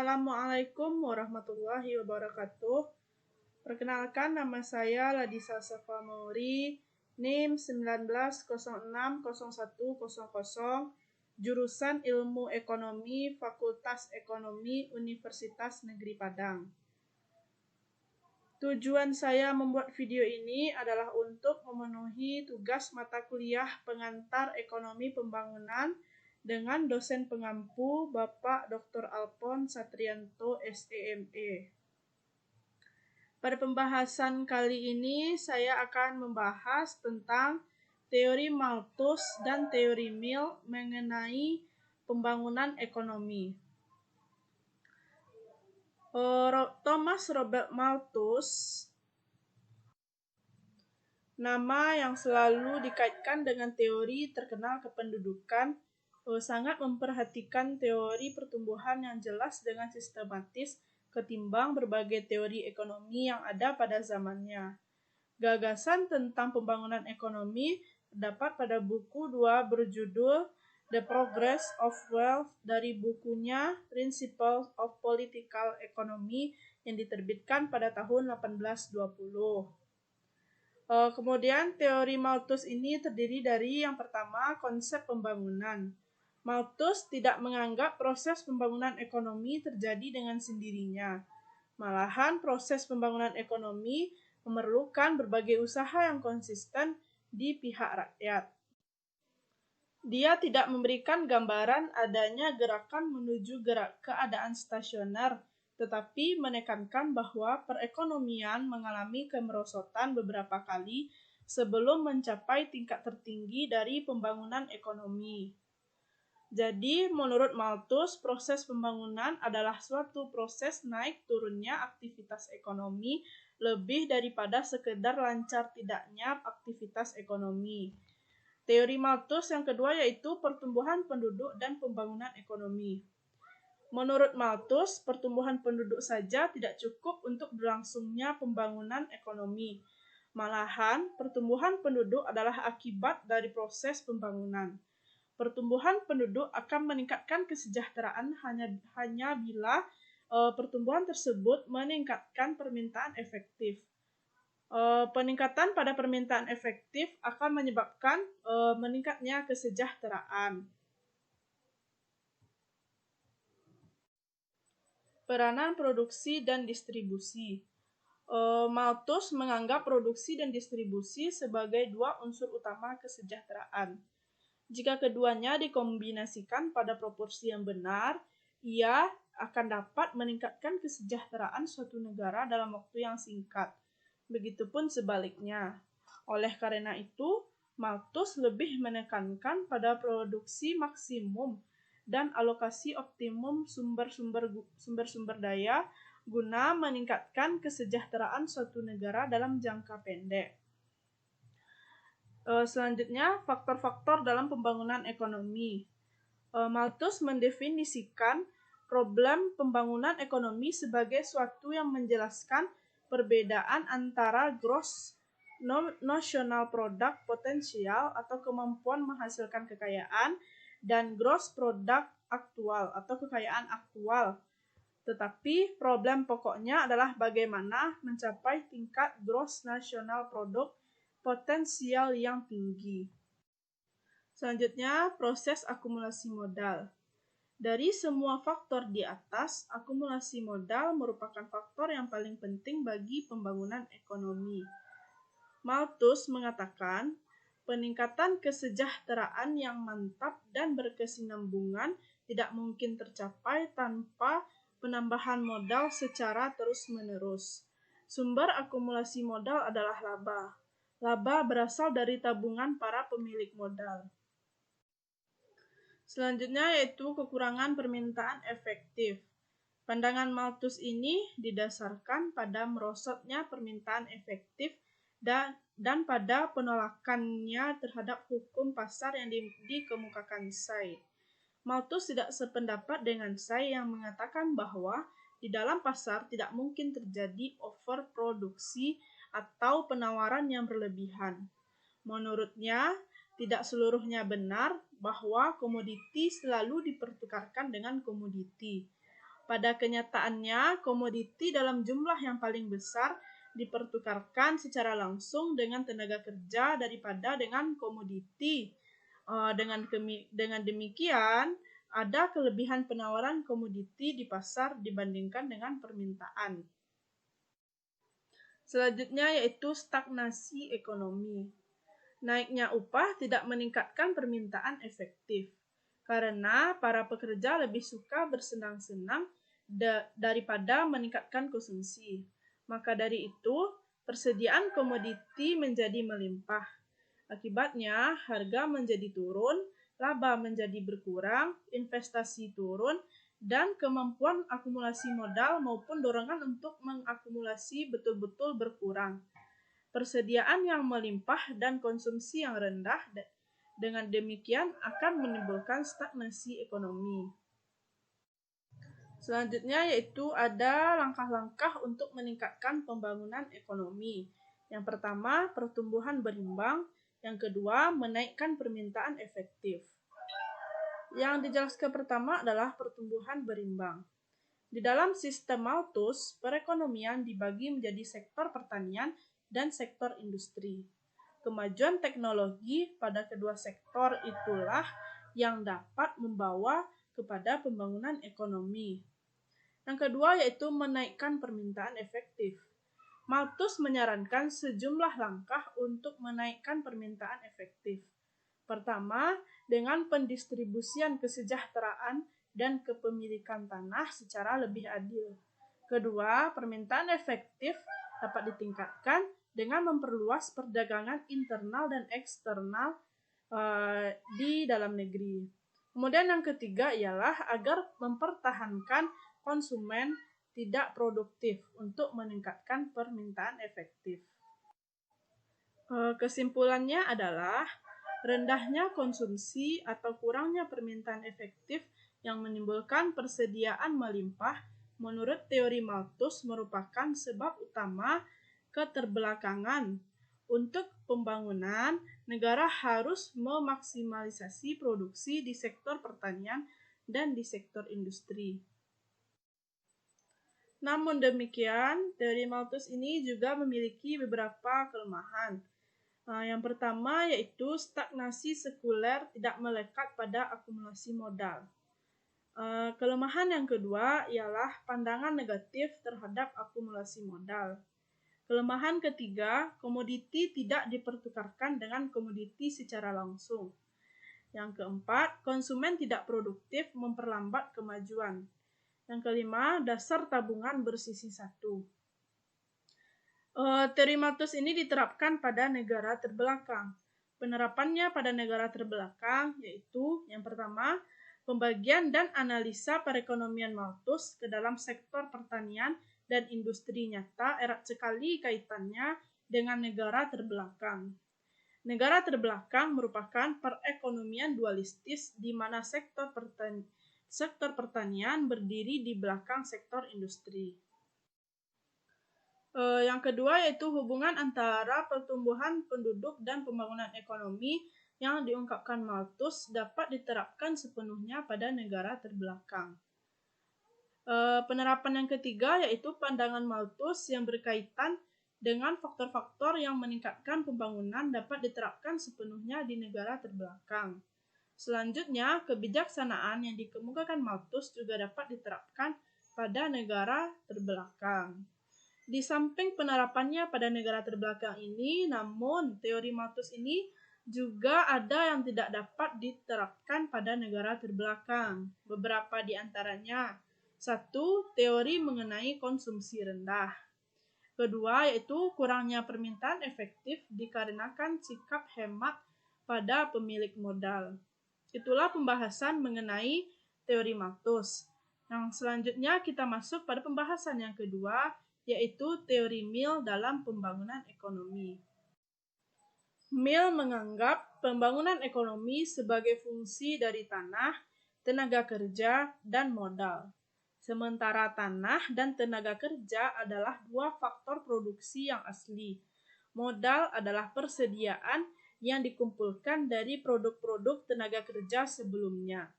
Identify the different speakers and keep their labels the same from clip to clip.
Speaker 1: Assalamualaikum warahmatullahi wabarakatuh. Perkenalkan, nama saya Ladisa Safa Mauri, NIM 19060100, jurusan Ilmu Ekonomi, Fakultas Ekonomi, Universitas Negeri Padang. Tujuan saya membuat video ini adalah untuk memenuhi tugas mata kuliah pengantar Ekonomi Pembangunan dengan dosen pengampu Bapak Dr. Alphonse Satrianto, SEME. Pada pembahasan kali ini, saya akan membahas tentang teori Malthus dan teori Mill mengenai pembangunan ekonomi. Thomas Robert Malthus, nama yang selalu dikaitkan dengan teori terkenal kependudukan, sangat memperhatikan teori pertumbuhan yang jelas dengan sistematis ketimbang berbagai teori ekonomi yang ada pada zamannya. Gagasan tentang pembangunan ekonomi terdapat pada buku 2 berjudul The Progress of Wealth dari bukunya Principles of Political Economy yang diterbitkan pada tahun 1820. Kemudian teori Malthus ini terdiri dari yang pertama, konsep pembangunan. Malthus tidak menganggap proses pembangunan ekonomi terjadi dengan sendirinya. Malahan proses pembangunan ekonomi memerlukan berbagai usaha yang konsisten di pihak rakyat. Dia tidak memberikan gambaran adanya gerakan menuju keadaan stasioner, tetapi menekankan bahwa perekonomian mengalami kemerosotan beberapa kali sebelum mencapai tingkat tertinggi dari pembangunan ekonomi. Jadi, menurut Malthus, proses pembangunan adalah suatu proses naik turunnya aktivitas ekonomi lebih daripada sekedar lancar tidaknya aktivitas ekonomi. Teori Malthus yang kedua yaitu pertumbuhan penduduk dan pembangunan ekonomi. Menurut Malthus, pertumbuhan penduduk saja tidak cukup untuk berlangsungnya pembangunan ekonomi. Malahan, pertumbuhan penduduk adalah akibat dari proses pembangunan. Pertumbuhan penduduk akan meningkatkan kesejahteraan hanya bila pertumbuhan tersebut meningkatkan permintaan efektif. Peningkatan pada permintaan efektif akan menyebabkan meningkatnya kesejahteraan. Peranan produksi dan distribusi. Malthus menganggap produksi dan distribusi sebagai dua unsur utama kesejahteraan. Jika keduanya dikombinasikan pada proporsi yang benar, ia akan dapat meningkatkan kesejahteraan suatu negara dalam waktu yang singkat. Begitupun sebaliknya. Oleh karena itu, Malthus lebih menekankan pada produksi maksimum dan alokasi optimum sumber-sumber daya guna meningkatkan kesejahteraan suatu negara dalam jangka pendek. Selanjutnya, faktor-faktor dalam pembangunan ekonomi. Malthus mendefinisikan problem pembangunan ekonomi sebagai suatu yang menjelaskan perbedaan antara gross national product potensial atau kemampuan menghasilkan kekayaan dan gross product aktual atau kekayaan aktual. Tetapi problem pokoknya adalah bagaimana mencapai tingkat gross national product potensial yang tinggi. Selanjutnya, proses akumulasi modal. Dari semua faktor di atas, akumulasi modal merupakan faktor yang paling penting bagi pembangunan ekonomi. Malthus mengatakan, peningkatan kesejahteraan yang mantap dan berkesinambungan tidak mungkin tercapai tanpa penambahan modal secara terus-menerus. Sumber akumulasi modal adalah laba. Laba berasal dari tabungan para pemilik modal. Selanjutnya yaitu kekurangan permintaan efektif. Pandangan Malthus ini didasarkan pada merosotnya permintaan efektif dan pada penolakannya terhadap hukum pasar yang dikemukakan Say. Malthus tidak sependapat dengan Say yang mengatakan bahwa di dalam pasar tidak mungkin terjadi overproduksi atau penawaran yang berlebihan. Menurutnya, tidak seluruhnya benar bahwa komoditi selalu dipertukarkan dengan komoditi. Pada kenyataannya, komoditi dalam jumlah yang paling besar dipertukarkan secara langsung dengan tenaga kerja daripada dengan komoditi. Dengan demikian, ada kelebihan penawaran komoditi di pasar dibandingkan dengan permintaan. Selanjutnya yaitu stagnasi ekonomi. Naiknya upah tidak meningkatkan permintaan efektif, karena para pekerja lebih suka bersenang-senang daripada meningkatkan konsumsi. Maka dari itu, persediaan komoditi menjadi melimpah. Akibatnya, harga menjadi turun, laba menjadi berkurang, investasi turun, dan kemampuan akumulasi modal maupun dorongan untuk mengakumulasi betul-betul berkurang. Persediaan yang melimpah dan konsumsi yang rendah dengan demikian akan menimbulkan stagnasi ekonomi. Selanjutnya yaitu ada langkah-langkah untuk meningkatkan pembangunan ekonomi. Yang pertama, pertumbuhan berimbang. Yang kedua, menaikkan permintaan efektif. Yang dijelaskan pertama adalah pertumbuhan berimbang. Di dalam sistem Malthus, perekonomian dibagi menjadi sektor pertanian dan sektor industri. Kemajuan teknologi pada kedua sektor itulah yang dapat membawa kepada pembangunan ekonomi. Yang kedua yaitu menaikkan permintaan efektif. Malthus menyarankan sejumlah langkah untuk menaikkan permintaan efektif. Pertama, dengan pendistribusian kesejahteraan dan kepemilikan tanah secara lebih adil. Kedua, permintaan efektif dapat ditingkatkan dengan memperluas perdagangan internal dan eksternal di dalam negeri. Kemudian yang ketiga ialah agar mempertahankan konsumen tidak produktif untuk meningkatkan permintaan efektif. Kesimpulannya adalah rendahnya konsumsi atau kurangnya permintaan efektif yang menimbulkan persediaan melimpah menurut teori Malthus merupakan sebab utama keterbelakangan. Untuk pembangunan, negara harus memaksimalisasi produksi di sektor pertanian dan di sektor industri. Namun demikian, teori Malthus ini juga memiliki beberapa kelemahan. Yang pertama yaitu stagnasi sekuler tidak melekat pada akumulasi modal. Kelemahan yang kedua ialah pandangan negatif terhadap akumulasi modal. Kelemahan ketiga, komoditi tidak dipertukarkan dengan komoditi secara langsung. Yang keempat, konsumen tidak produktif memperlambat kemajuan. Yang kelima, dasar tabungan bersisi satu. Teori Malthus ini diterapkan pada negara terbelakang. Penerapannya pada negara terbelakang yaitu yang pertama, pembagian dan analisa perekonomian Malthus ke dalam sektor pertanian dan industri nyata erat sekali kaitannya dengan negara terbelakang. Negara terbelakang merupakan perekonomian dualistis di mana sektor pertanian berdiri di belakang sektor industri. Yang kedua yaitu hubungan antara pertumbuhan penduduk dan pembangunan ekonomi yang diungkapkan Malthus dapat diterapkan sepenuhnya pada negara terbelakang. Penerapan yang ketiga yaitu pandangan Malthus yang berkaitan dengan faktor-faktor yang meningkatkan pembangunan dapat diterapkan sepenuhnya di negara terbelakang. Selanjutnya, kebijaksanaan yang dikemukakan Malthus juga dapat diterapkan pada negara terbelakang. Di samping penerapannya pada negara terbelakang ini, namun teori Malthus ini juga ada yang tidak dapat diterapkan pada negara terbelakang. Beberapa di antaranya. Satu, teori mengenai konsumsi rendah. Kedua, yaitu kurangnya permintaan efektif dikarenakan sikap hemat pada pemilik modal. Itulah pembahasan mengenai teori Malthus. Yang selanjutnya kita masuk pada pembahasan yang kedua, yaitu teori Mill dalam pembangunan ekonomi. Mill menganggap pembangunan ekonomi sebagai fungsi dari tanah, tenaga kerja, dan modal. Sementara tanah dan tenaga kerja adalah dua faktor produksi yang asli. Modal adalah persediaan yang dikumpulkan dari produk-produk tenaga kerja sebelumnya.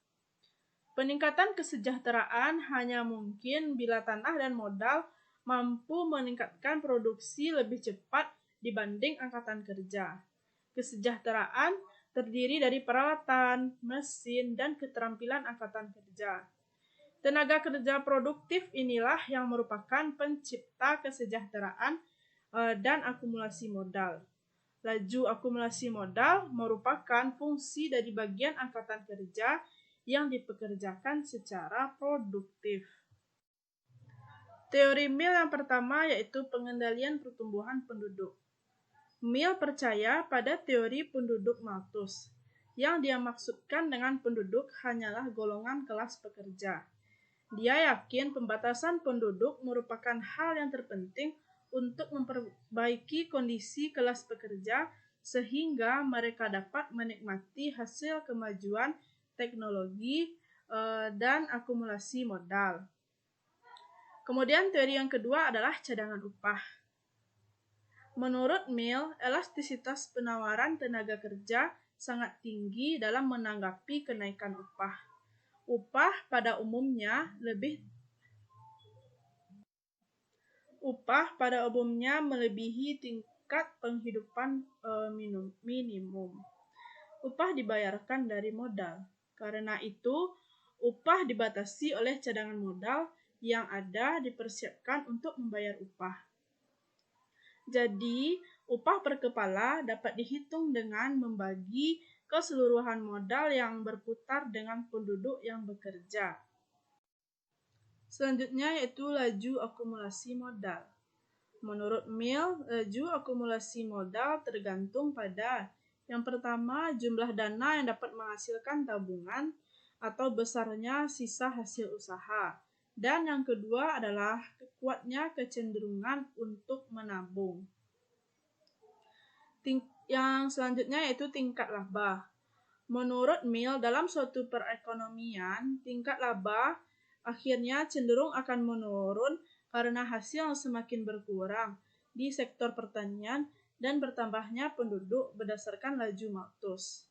Speaker 1: Peningkatan kesejahteraan hanya mungkin bila tanah dan modal mampu meningkatkan produksi lebih cepat dibanding angkatan kerja. Kesejahteraan terdiri dari peralatan, mesin, dan keterampilan angkatan kerja. Tenaga kerja produktif inilah yang merupakan pencipta kesejahteraan dan akumulasi modal. Laju akumulasi modal merupakan fungsi dari bagian angkatan kerja yang dipekerjakan secara produktif. Teori Mill yang pertama yaitu pengendalian pertumbuhan penduduk. Mill percaya pada teori penduduk Malthus. Yang dia maksudkan dengan penduduk hanyalah golongan kelas pekerja. Dia yakin pembatasan penduduk merupakan hal yang terpenting untuk memperbaiki kondisi kelas pekerja sehingga mereka dapat menikmati hasil kemajuan teknologi dan akumulasi modal. Kemudian teori yang kedua adalah cadangan upah. Menurut Mill, elastisitas penawaran tenaga kerja sangat tinggi dalam menanggapi kenaikan upah. Upah pada umumnya melebihi tingkat penghidupan minimum. Upah dibayarkan dari modal. Karena itu, upah dibatasi oleh cadangan modal yang ada dipersiapkan untuk membayar upah. Jadi, upah per kepala dapat dihitung dengan membagi keseluruhan modal yang berputar dengan penduduk yang bekerja. Selanjutnya yaitu laju akumulasi modal. Menurut Mill, laju akumulasi modal tergantung pada yang pertama, jumlah dana yang dapat menghasilkan tabungan atau besarnya sisa hasil usaha. Dan yang kedua adalah kuatnya kecenderungan untuk menabung. Yang selanjutnya yaitu tingkat laba. Menurut Mill, dalam suatu perekonomian, tingkat laba akhirnya cenderung akan menurun karena hasil yang semakin berkurang di sektor pertanian dan bertambahnya penduduk berdasarkan laju Malthus.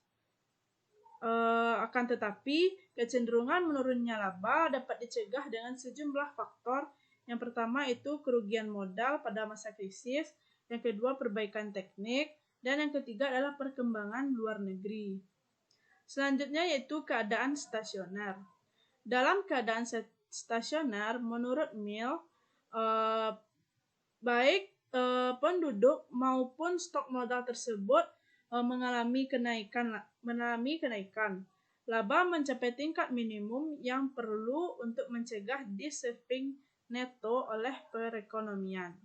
Speaker 1: Akan tetapi, kecenderungan menurunnya laba dapat dicegah dengan sejumlah faktor. Yang pertama itu kerugian modal pada masa krisis, yang kedua perbaikan teknik, dan yang ketiga adalah perkembangan luar negeri. Selanjutnya yaitu keadaan stasioner. Dalam keadaan stasioner, menurut Mill, baik penduduk maupun stok modal tersebut mengalami kenaikan. Laba mencapai tingkat minimum yang perlu untuk mencegah de-saving neto oleh perekonomian.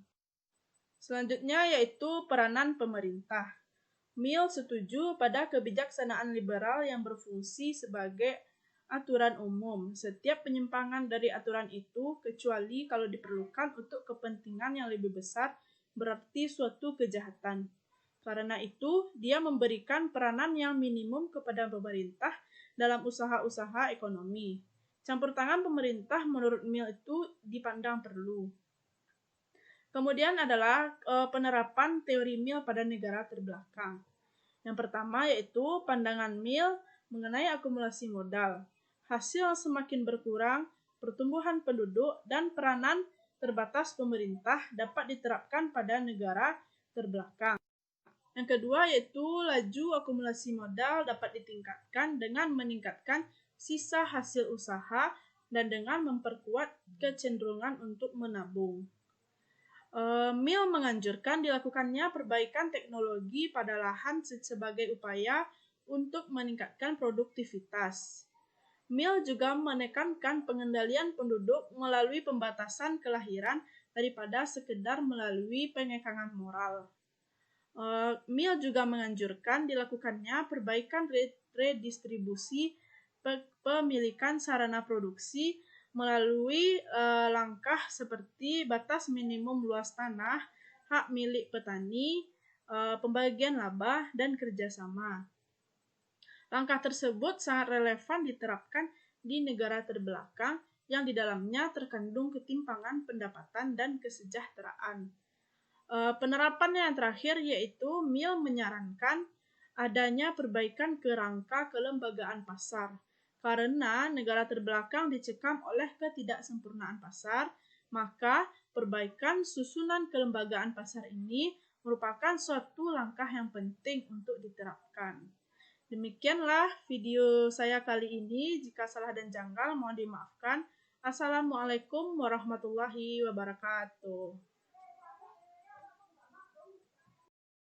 Speaker 1: Selanjutnya yaitu peranan pemerintah. Mill setuju pada kebijaksanaan liberal yang berfungsi sebagai aturan umum. Setiap penyimpangan dari aturan itu, kecuali kalau diperlukan untuk kepentingan yang lebih besar, berarti suatu kejahatan. Karena itu, dia memberikan peranan yang minimum kepada pemerintah dalam usaha-usaha ekonomi. Campur tangan pemerintah menurut Mill itu dipandang perlu. Kemudian adalah penerapan teori Mill pada negara terbelakang. Yang pertama yaitu pandangan Mill mengenai akumulasi modal. Hasil semakin berkurang, pertumbuhan penduduk, dan peranan terbatas pemerintah dapat diterapkan pada negara terbelakang. Yang kedua yaitu laju akumulasi modal dapat ditingkatkan dengan meningkatkan sisa hasil usaha dan dengan memperkuat kecenderungan untuk menabung. Mill menganjurkan dilakukannya perbaikan teknologi pada lahan sebagai upaya untuk meningkatkan produktivitas. Mill juga menekankan pengendalian penduduk melalui pembatasan kelahiran daripada sekedar melalui pengekangan moral. Mill juga menganjurkan dilakukannya perbaikan redistribusi pemilikan sarana produksi melalui langkah seperti batas minimum luas tanah, hak milik petani, pembagian laba, dan kerjasama. Langkah tersebut sangat relevan diterapkan di negara terbelakang yang di dalamnya terkandung ketimpangan pendapatan dan kesejahteraan. Penerapan yang terakhir yaitu Mill menyarankan adanya perbaikan kerangka kelembagaan pasar. Karena negara terbelakang dicekam oleh ketidaksempurnaan pasar, maka perbaikan susunan kelembagaan pasar ini merupakan suatu langkah yang penting untuk diterapkan. Demikianlah video saya kali ini. Jika salah dan janggal, mohon dimaafkan. Assalamualaikum warahmatullahi wabarakatuh.